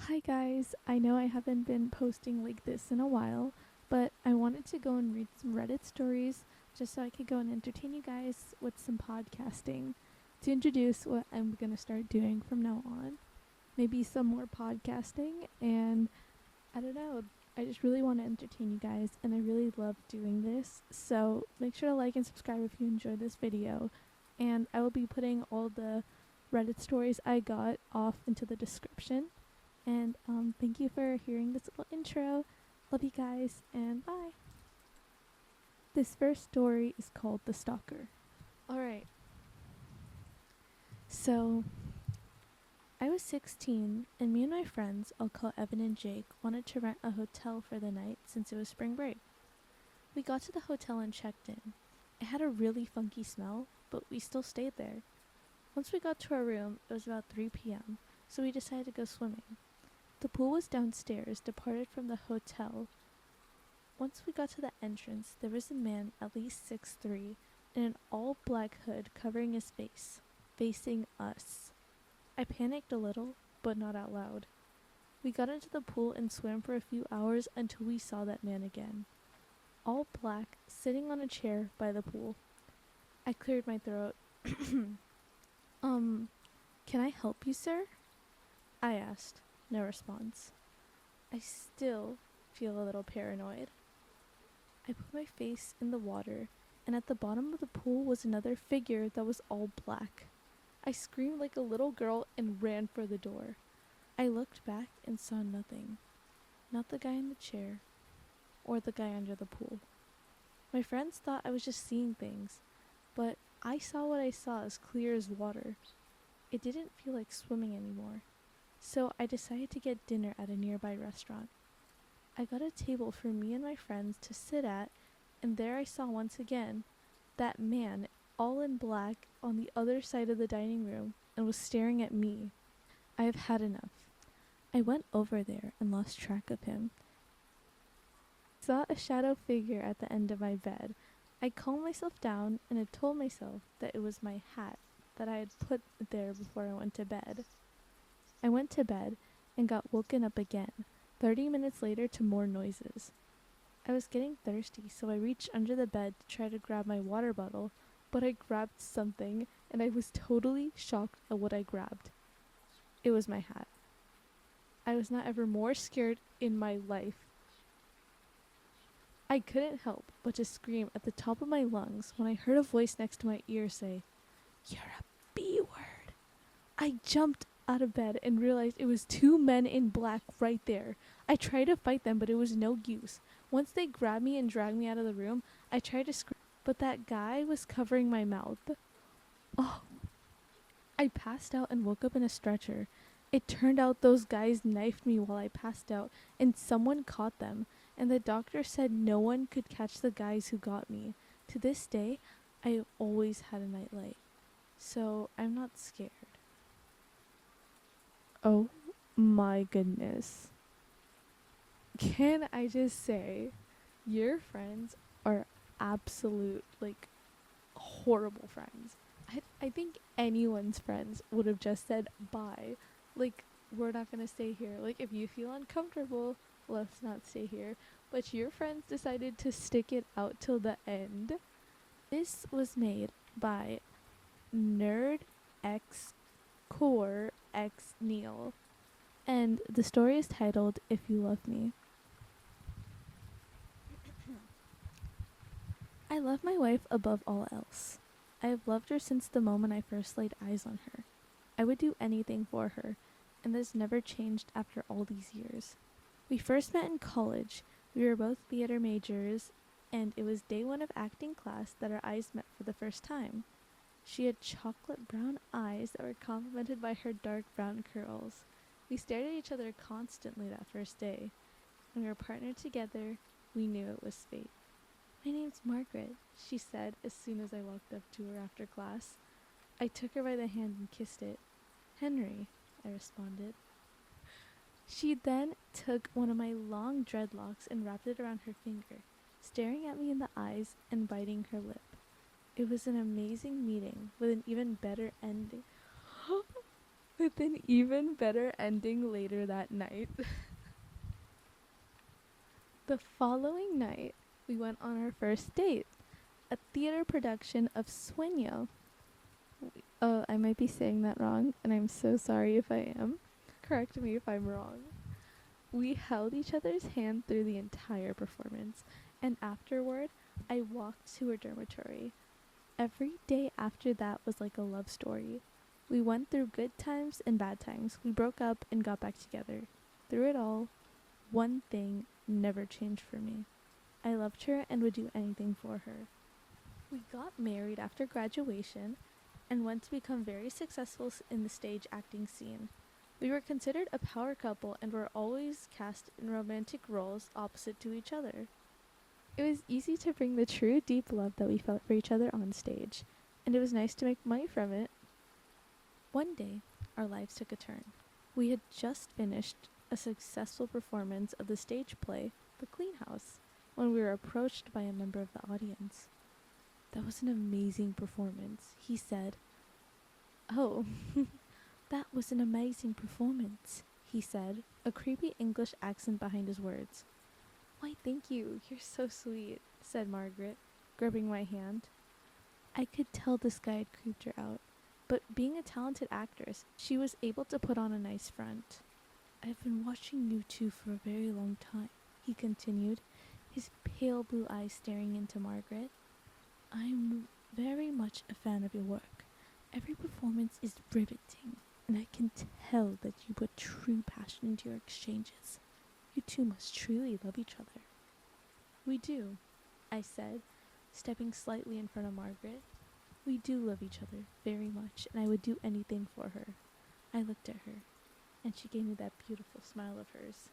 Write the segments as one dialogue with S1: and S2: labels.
S1: Hi guys, I know I haven't been posting like this in a while, but I wanted to go and read some Reddit stories just so I could go and entertain you guys with some podcasting to introduce what I'm gonna start doing from now on. Maybe some more podcasting, and I don't know, I just really want to entertain you guys and I really love doing this. So make sure to like and subscribe if you enjoyed this video, and I will be putting all the Reddit stories I got off into the description. And thank you for hearing this little intro. Love you guys, and bye. This first story is called The Stalker. Alright, so I was 16, and me and my friends, I'll call Evan and Jake, wanted to rent a hotel for the night since it was spring break. We got to the hotel and checked in. It had a really funky smell, but we still stayed there. Once we got to our room, it was about 3 p.m., so we decided to go swimming. The pool was downstairs, departed from the hotel. Once we got to the entrance, there was a man at least 6'3" in an all-black hood covering his face, facing us. I panicked a little, but not out loud. We got into the pool and swam for a few hours until we saw that man again. All black, sitting on a chair by the pool. I cleared my throat. Can I help you, sir? I asked. No response. I still feel a little paranoid. I put my face in the water, and at the bottom of the pool was another figure that was all black. I screamed like a little girl and ran for the door. I looked back and saw nothing. Not the guy in the chair, or the guy under the pool. My friends thought I was just seeing things, but I saw what I saw as clear as water. It didn't feel like swimming anymore, so I decided to get dinner at a nearby restaurant. I got a table for me and my friends to sit at, and there I saw once again that man, all in black, on the other side of the dining room and was staring at me. I have had enough. I went over there and lost track of him. I saw a shadow figure at the end of my bed. I calmed myself down and I told myself that it was my hat that I had put there before I went to bed. I went to bed and got woken up again, 30 minutes later, to more noises. I was getting thirsty, so I reached under the bed to try to grab my water bottle, but I grabbed something and I was totally shocked at what I grabbed. It was my hat. I was not ever more scared in my life. I couldn't help but to scream at the top of my lungs when I heard a voice next to my ear say, "You're a B-word." I jumped out of bed and realized it was two men in black right there. I tried to fight them, but it was no use. Once they grabbed me and dragged me out of the room, I tried to scream, but that guy was covering my mouth. Oh, I passed out and woke up in a stretcher. It turned out those guys knifed me while I passed out, and someone caught them, and the doctor said no one could catch the guys who got me. To this day, I always had a nightlight, so I'm not scared. Oh my goodness. Can I just say, your friends are absolute, like, horrible friends. I think anyone's friends would have just said bye. Like, we're not gonna stay here. Like, if you feel uncomfortable, let's not stay here. But your friends decided to stick it out till the end. This was made by nerdxcorexneal, and the story is titled "If You Love Me." I love my wife above all else. I have loved her since the moment I first laid eyes on her. I would do anything for her, and this never changed after all these years. We first met in college. We were both theater majors, and it was day one of acting class that our eyes met for the first time. She had chocolate brown eyes that were complemented by her dark brown curls. We stared at each other constantly that first day. When we were partnered together, we knew it was fate. "My name's Margaret," she said as soon as I walked up to her after class. I took her by the hand and kissed it. "Henry," I responded. She then took one of my long dreadlocks and wrapped it around her finger, staring at me in the eyes and biting her lip. It was an amazing meeting with an even better ending. with an even better ending later that night. The following night, we went on our first date, a theater production of Sueño. I might be saying that wrong, and I'm so sorry if I am. Correct me if I'm wrong. We held each other's hand through the entire performance, and afterward, I walked to her dormitory. Every day after that was like a love story. We went through good times and bad times. We broke up and got back together. Through it all, one thing never changed for me. I loved her and would do anything for her. We got married after graduation and went to become very successful in the stage acting scene. We were considered a power couple and were always cast in romantic roles opposite to each other. It was easy to bring the true deep love that we felt for each other on stage, and it was nice to make money from it. One day, our lives took a turn. We had just finished a successful performance of the stage play, The Clean House, when we were approached by a member of the audience. "That was an amazing performance," he said. "Oh, that was an amazing performance," he said, a creepy English accent behind his words. "Why, thank you, you're so sweet," said Margaret, gripping my hand. I could tell this guy had creeped her out, but being a talented actress, she was able to put on a nice front. "I've been watching you two for a very long time," he continued, his pale blue eyes staring into Margaret. "I'm very much a fan of your work. Every performance is riveting, and I can tell that you put true passion into your exchanges. You two must truly love each other." "We do," I said, stepping slightly in front of Margaret. "We do love each other very much, and I would do anything for her." I looked at her, and she gave me that beautiful smile of hers.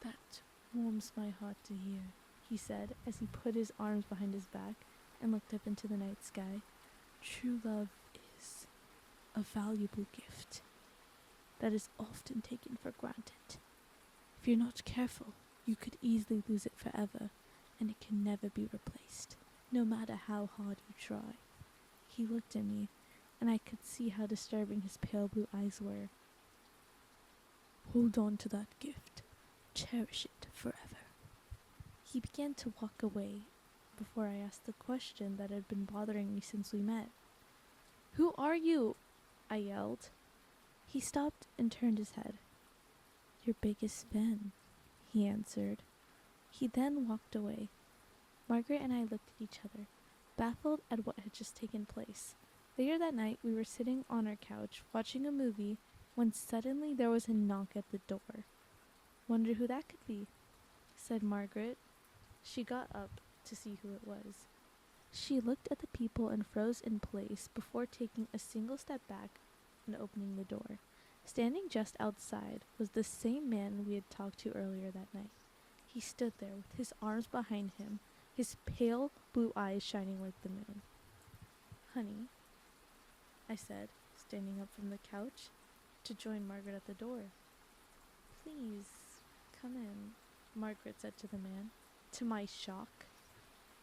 S1: "That warms my heart to hear," he said as he put his arms behind his back and looked up into the night sky. "True love is a valuable gift that is often taken for granted. If you're not careful, you could easily lose it forever, and it can never be replaced, no matter how hard you try." He looked at me, and I could see how disturbing his pale blue eyes were. "Hold on to that gift. Cherish it forever." He began to walk away before I asked the question that had been bothering me since we met. "Who are you?" I yelled. He stopped and turned his head. "Your biggest fan," he answered. He then walked away. Margaret and I looked at each other, baffled at what had just taken place. Later that night, we were sitting on our couch watching a movie when suddenly there was a knock at the door. "Wonder who that could be," said Margaret. She got up to see who it was. She looked at the people and froze in place before taking a single step back and opening the door. Standing just outside was the same man we had talked to earlier that night. He stood there with his arms behind him, his pale blue eyes shining like the moon. "Honey," I said, standing up from the couch to join Margaret at the door. "Please, come in," Margaret said to the man. To my shock,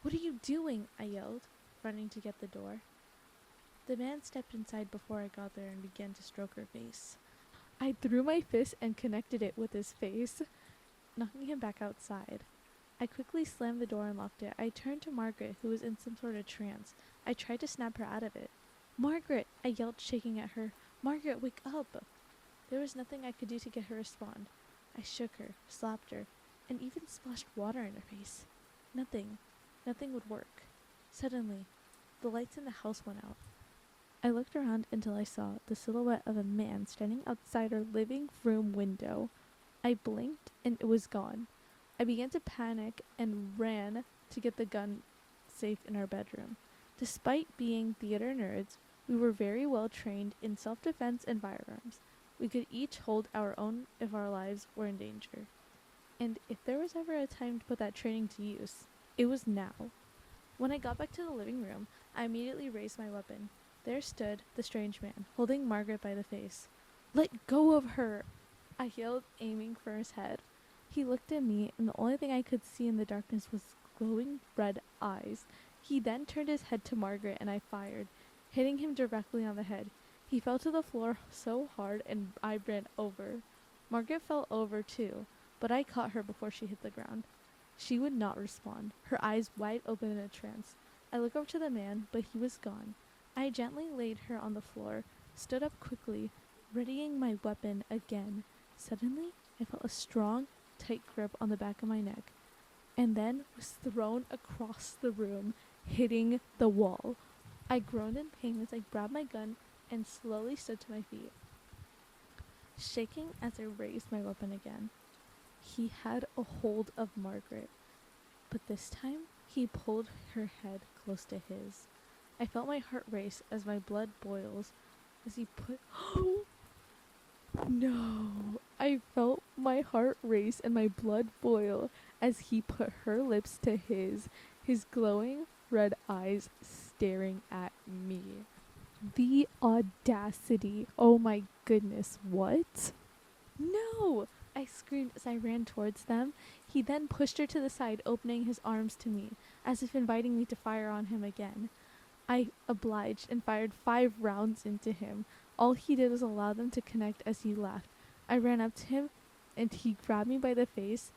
S1: "What are you doing?" I yelled, running to get the door. The man stepped inside before I got there and began to stroke her face. I threw my fist and connected it with his face, knocking him back outside. I quickly slammed the door and locked it. I turned to Margaret, who was in some sort of trance. I tried to snap her out of it. "Margaret!" I yelled, shaking at her. "Margaret, wake up!" There was nothing I could do to get her to respond. I shook her, slapped her, and even splashed water in her face. Nothing would work. Suddenly, the lights in the house went out. I looked around until I saw the silhouette of a man standing outside our living room window. I blinked and it was gone. I began to panic and ran to get the gun safe in our bedroom. Despite being theater nerds, we were very well trained in self-defense and firearms. We could each hold our own if our lives were in danger. And if there was ever a time to put that training to use, it was now. When I got back to the living room, I immediately raised my weapon. There stood the strange man, holding Margaret by the face. "Let go of her!" I yelled, aiming for his head. He looked at me, and the only thing I could see in the darkness was glowing red eyes. He then turned his head to Margaret, and I fired, hitting him directly on the head. He fell to the floor so hard and I ran over. Margaret fell over too, but I caught her before she hit the ground. She would not respond, her eyes wide open in a trance. I looked over to the man, but he was gone. I gently laid her on the floor, stood up quickly, readying my weapon again. Suddenly, I felt a strong, tight grip on the back of my neck, and then was thrown across the room, hitting the wall. I groaned in pain as I grabbed my gun and slowly stood to my feet, shaking as I raised my weapon again. He had a hold of Margaret, but this time he pulled her head close to his. I felt my heart race as my blood boils as he put. No! I felt my heart race and my blood boil as he put her lips to his glowing red eyes staring at me. The audacity! Oh my goodness, what? No! I screamed as I ran towards them. He then pushed her to the side, opening his arms to me, as if inviting me to fire on him again. I obliged and fired 5 rounds into him. All he did was allow them to connect as he laughed. I ran up to him and he grabbed me by the face.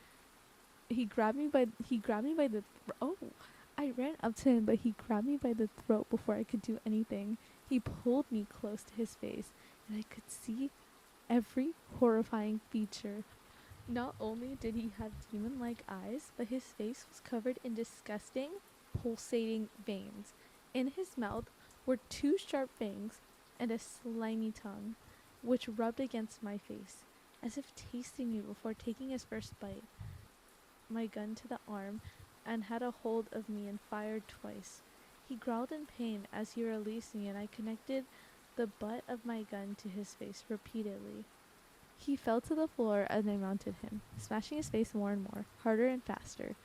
S1: He grabbed me by the I ran up to him, but he grabbed me by the throat before I could do anything. He pulled me close to his face, and I could see every horrifying feature. Not only did he have demon-like eyes, but his face was covered in disgusting, pulsating veins. In his mouth were 2 sharp fangs and a slimy tongue, which rubbed against my face, as if tasting me before taking his first bite. My gun to the arm and had a hold of me and fired twice. He growled in pain as he released me, and I connected the butt of my gun to his face repeatedly. He fell to the floor as I mounted him, smashing his face more and more, harder and faster.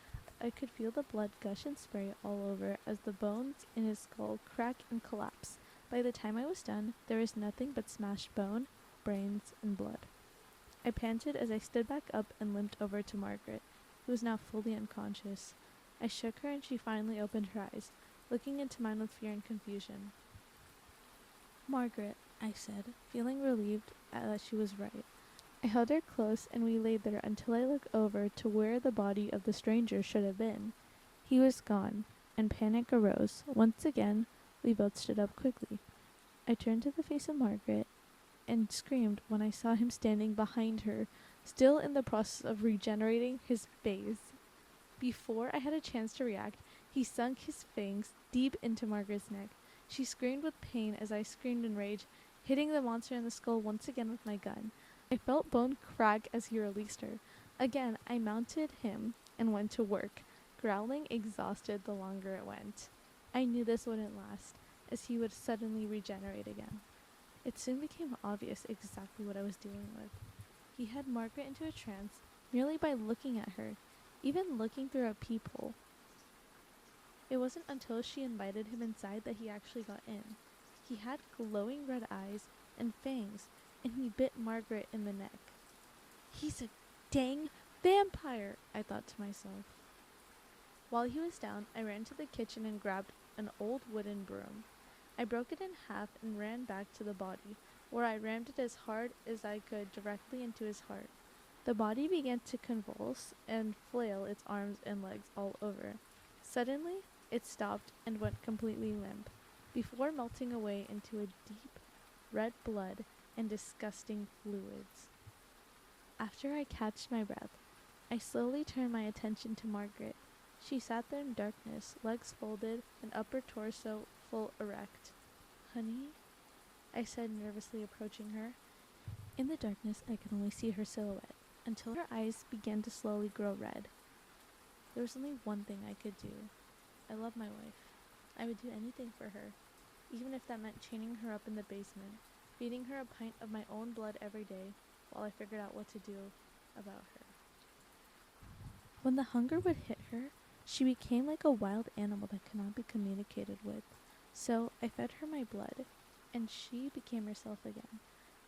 S1: I could feel the blood gush and spray all over as the bones in his skull crack and collapse. By the time I was done, there was nothing but smashed bone, brains, and blood. I panted as I stood back up and limped over to Margaret, who was now fully unconscious. I shook her and she finally opened her eyes, looking into mine with fear and confusion. "Margaret," I said, feeling relieved that she was right. I held her close and we lay there until I looked over to where the body of the stranger should have been. He was gone, and panic arose. Once again, we both stood up quickly. I turned to the face of Margaret and screamed when I saw him standing behind her, still in the process of regenerating his face. Before I had a chance to react, he sunk his fangs deep into Margaret's neck. She screamed with pain as I screamed in rage, hitting the monster in the skull once again with my gun. I felt bone crack as he released her. Again, I mounted him and went to work, growling exhausted the longer it went. I knew this wouldn't last, as he would suddenly regenerate again. It soon became obvious exactly what I was dealing with. He had Margaret into a trance merely by looking at her, even looking through a peephole. It wasn't until she invited him inside that he actually got in. He had glowing red eyes and fangs, and he bit Margaret in the neck. "He's a dang vampire," I thought to myself. While he was down, I ran to the kitchen and grabbed an old wooden broom. I broke it in half and ran back to the body, where I rammed it as hard as I could directly into his heart. The body began to convulse and flail its arms and legs all over. Suddenly, it stopped and went completely limp, before melting away into a deep red blood and disgusting fluids. After I catched my breath, I slowly turned my attention to Margaret. She sat there in darkness, legs folded and upper torso full erect. "Honey?" I said, nervously approaching her. In the darkness, I could only see her silhouette, until her eyes began to slowly grow red. There was only one thing I could do. I love my wife. I would do anything for her, even if that meant chaining her up in the basement, feeding her a pint of my own blood every day, while I figured out what to do about her. When the hunger would hit her, she became like a wild animal that cannot be communicated with. So I fed her my blood, and she became herself again.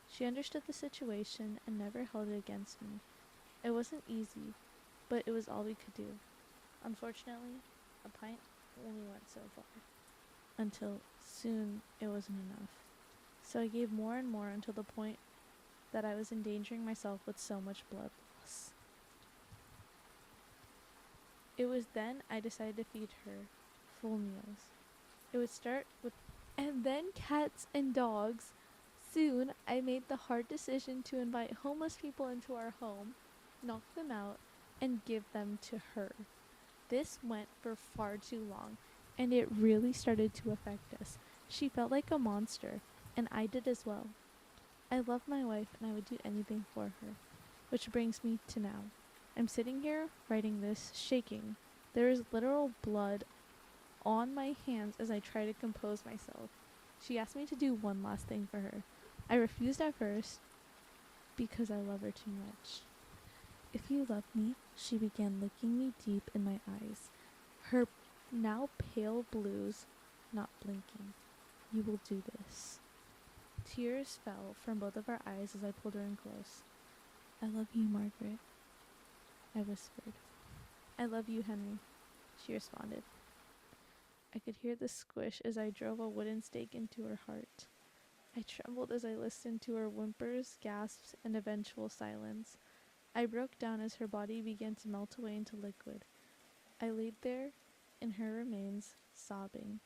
S1: She understood the situation and never held it against me. It wasn't easy, but it was all we could do. Unfortunately, a pint only went so far, until soon it wasn't enough. so I gave more and more until the point that I was endangering myself with so much blood loss. It was then I decided to feed her full meals. It would start with, and then cats and dogs. Soon I made the hard decision to invite homeless people into our home, knock them out, and give them to her. This went for far too long, and it really started to affect us. She felt like a monster, and I did as well. I loved my wife, and I would do anything for her. Which brings me to now. I'm sitting here writing this, shaking. There is literal blood on my hands as I try to compose myself. She asked me to do one last thing for her. I refused at first because I love her too much. If you love me, she began looking me deep in my eyes. Her now pale blues not blinking. You will do this. Tears fell from both of our eyes as I pulled her in close. I love you, Margaret, I whispered. I love you, Henry, she responded. I could hear the squish as I drove a wooden stake into her heart. I trembled as I listened to her whimpers, gasps, and eventual silence. I broke down as her body began to melt away into liquid. I laid there in her remains, sobbing.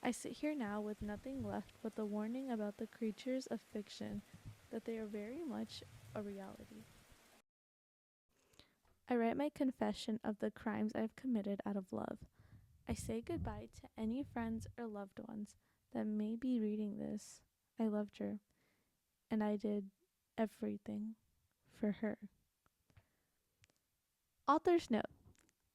S1: I sit here now with nothing left but the warning about the creatures of fiction, that they are very much a reality. I write my confession of the crimes I have committed out of love. I say goodbye to any friends or loved ones that may be reading this. I loved her, and I did everything for her. Author's note.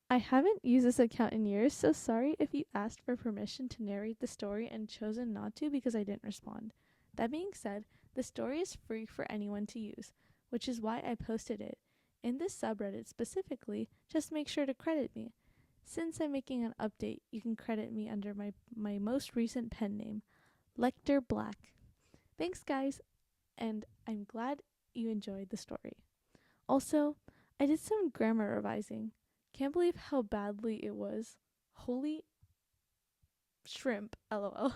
S1: I haven't used this account in years, so sorry if you asked for permission to narrate the story and chosen not to because I didn't respond. That being said, the story is free for anyone to use, which is why I posted it. In this subreddit specifically, just make sure to credit me. Since I'm making an update, you can credit me under my most recent pen name, Lecter Black. Thanks, guys, and I'm glad you enjoyed the story. Also, I did some grammar revising. Can't believe how badly it was. Holy shrimp, lol.